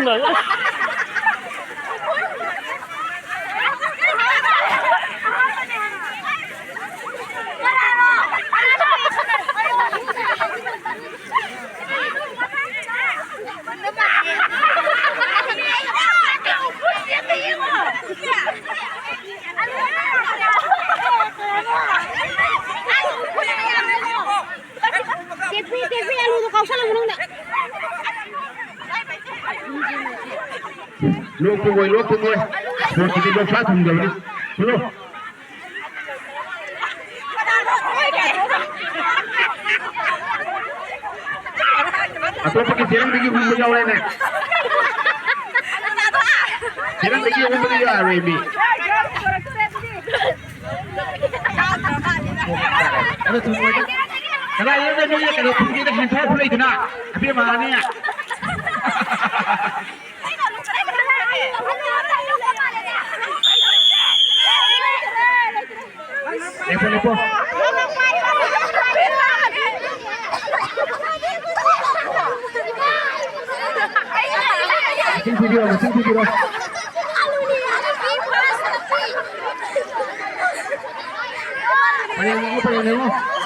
rồi. TV alo nó cầu sao luôn nè. Luộc cùng ngồi. Một chỉ đột phá thùng rồi đi. Luộc. Atau pakai jalan pergi rumah jauh lain ni. Jalan pergi rumah pergi jauh Arabi. Ada tu macam. Kalau ia dah ni kalau pergi dah hentai pula itu nak. Tapi mana ni? Lepo. Mesin video. Paling lama.